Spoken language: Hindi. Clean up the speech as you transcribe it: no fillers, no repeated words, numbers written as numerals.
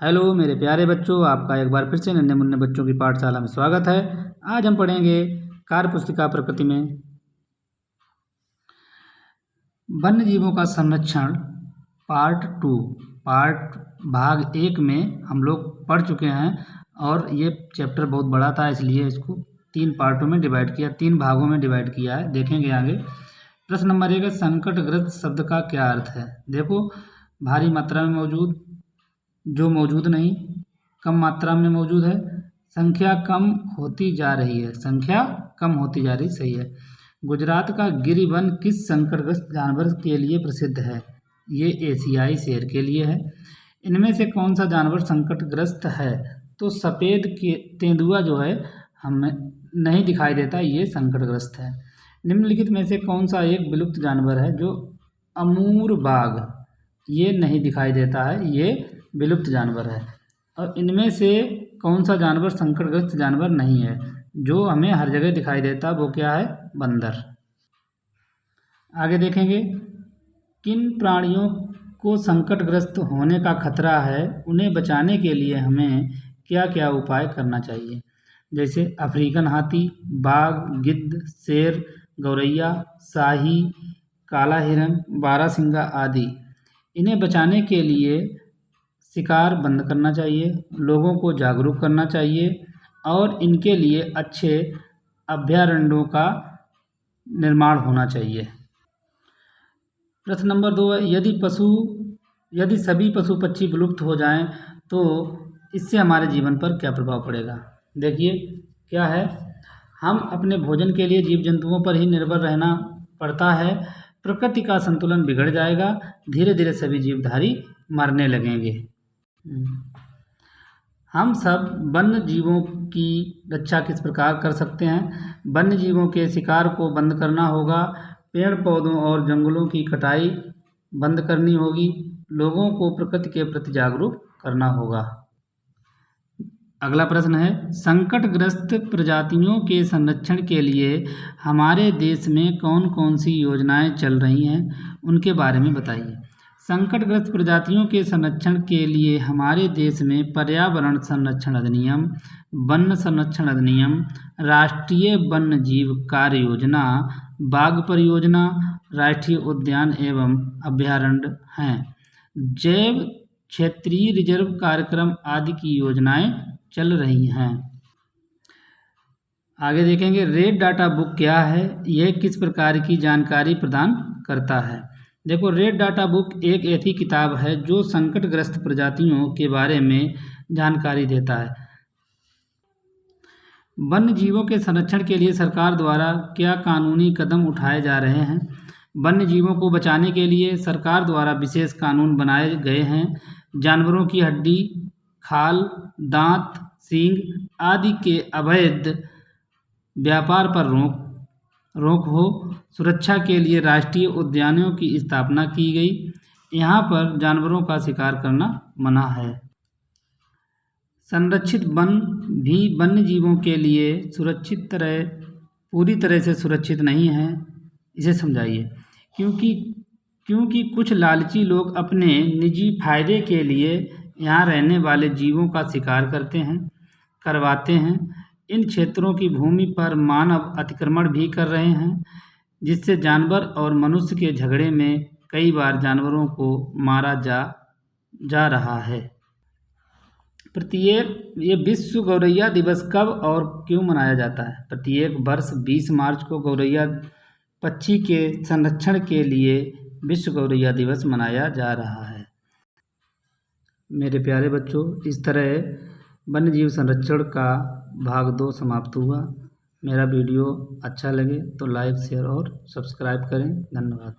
हेलो मेरे प्यारे बच्चों, आपका एक बार फिर से नन्हे मुन्ने बच्चों की पाठशाला में स्वागत है। आज हम पढ़ेंगे कार्य पुस्तिका प्रकृति में वन्य जीवों का संरक्षण पार्ट 2 भाग 1 में हम लोग पढ़ चुके हैं और ये चैप्टर बहुत बड़ा था, इसलिए इसको 3 पार्टों में डिवाइड किया, 3 भागों में डिवाइड किया है। देखेंगे आगे। प्रश्न नंबर 1 है, संकटग्रस्त शब्द का क्या अर्थ है। देखो, भारी मात्रा में मौजूद, जो मौजूद नहीं, कम मात्रा में मौजूद है, संख्या कम होती जा रही है, संख्या कम होती जा रही, सही है। गुजरात का गिरिवन किस संकटग्रस्त जानवर के लिए प्रसिद्ध है। ये एशियाई शेर के लिए है। इनमें से कौन सा जानवर संकटग्रस्त है। तो सफ़ेद तेंदुआ जो है हमें नहीं दिखाई देता, ये संकटग्रस्त है। निम्नलिखित में से कौन सा एक विलुप्त जानवर है। जो अमूर बाघ, ये नहीं दिखाई देता है, ये विलुप्त जानवर है। और इनमें से कौन सा जानवर संकटग्रस्त जानवर नहीं है। जो हमें हर जगह दिखाई देता, वो क्या है, बंदर। आगे देखेंगे, किन प्राणियों को संकटग्रस्त होने का खतरा है, उन्हें बचाने के लिए हमें क्या क्या उपाय करना चाहिए। जैसे अफ्रीकन हाथी, बाघ, गिद्ध, शेर, गौरैया, शाही, काला हिरन, बारहसिंगा आदि। इन्हें बचाने के लिए शिकार बंद करना चाहिए, लोगों को जागरूक करना चाहिए और इनके लिए अच्छे अभयारण्यों का निर्माण होना चाहिए। प्रश्न नंबर 2 है, यदि सभी पशु पक्षी विलुप्त हो जाएं तो इससे हमारे जीवन पर क्या प्रभाव पड़ेगा। देखिए क्या है, हम अपने भोजन के लिए जीव जंतुओं पर ही निर्भर रहना पड़ता है। प्रकृति का संतुलन बिगड़ जाएगा, धीरे धीरे सभी जीवधारी मरने लगेंगे। हम सब वन्य जीवों की रक्षा किस प्रकार कर सकते हैं। वन्य जीवों के शिकार को बंद करना होगा, पेड़ पौधों और जंगलों की कटाई बंद करनी होगी, लोगों को प्रकृति के प्रति जागरूक करना होगा। अगला प्रश्न है, संकटग्रस्त प्रजातियों के संरक्षण के लिए हमारे देश में कौन कौन सी योजनाएं चल रही हैं, उनके बारे में बताइए। संकटग्रस्त प्रजातियों के संरक्षण के लिए हमारे देश में पर्यावरण संरक्षण अधिनियम, वन संरक्षण अधिनियम, राष्ट्रीय वन्य जीव कार्य योजना, बाघ परियोजना, राष्ट्रीय उद्यान एवं अभयारण्य हैं, जैव क्षेत्रीय रिजर्व कार्यक्रम आदि की योजनाएं चल रही हैं। आगे देखेंगे, रेड डाटा बुक क्या है, यह किस प्रकार की जानकारी प्रदान करता है। देखो, रेड डाटा बुक एक ऐसी किताब है जो संकटग्रस्त प्रजातियों के बारे में जानकारी देता है। वन्य जीवों के संरक्षण के लिए सरकार द्वारा क्या कानूनी कदम उठाए जा रहे हैं। वन्य जीवों को बचाने के लिए सरकार द्वारा विशेष कानून बनाए गए हैं। जानवरों की हड्डी, खाल, दांत, सींग आदि के अवैध व्यापार पर रोक हो। सुरक्षा के लिए राष्ट्रीय उद्यानों की स्थापना की गई। यहाँ पर जानवरों का शिकार करना मना है। संरक्षित वन भी वन्य जीवों के लिए पूरी तरह से सुरक्षित नहीं है, इसे समझाइए। क्योंकि कुछ लालची लोग अपने निजी फायदे के लिए यहाँ रहने वाले जीवों का शिकार करवाते हैं। इन क्षेत्रों की भूमि पर मानव अतिक्रमण भी कर रहे हैं, जिससे जानवर और मनुष्य के झगड़े में कई बार जानवरों को मारा जा रहा है। ये विश्व गौरैया दिवस कब और क्यों मनाया जाता है। प्रत्येक वर्ष 20 मार्च को गौरैया पक्षी के संरक्षण के लिए विश्व गौरैया दिवस मनाया जा रहा है। मेरे प्यारे बच्चों, इस तरह वन्य जीव संरक्षण का भाग 2 समाप्त हुआ। मेरा वीडियो अच्छा लगे तो लाइक, शेयर और सब्सक्राइब करें। धन्यवाद।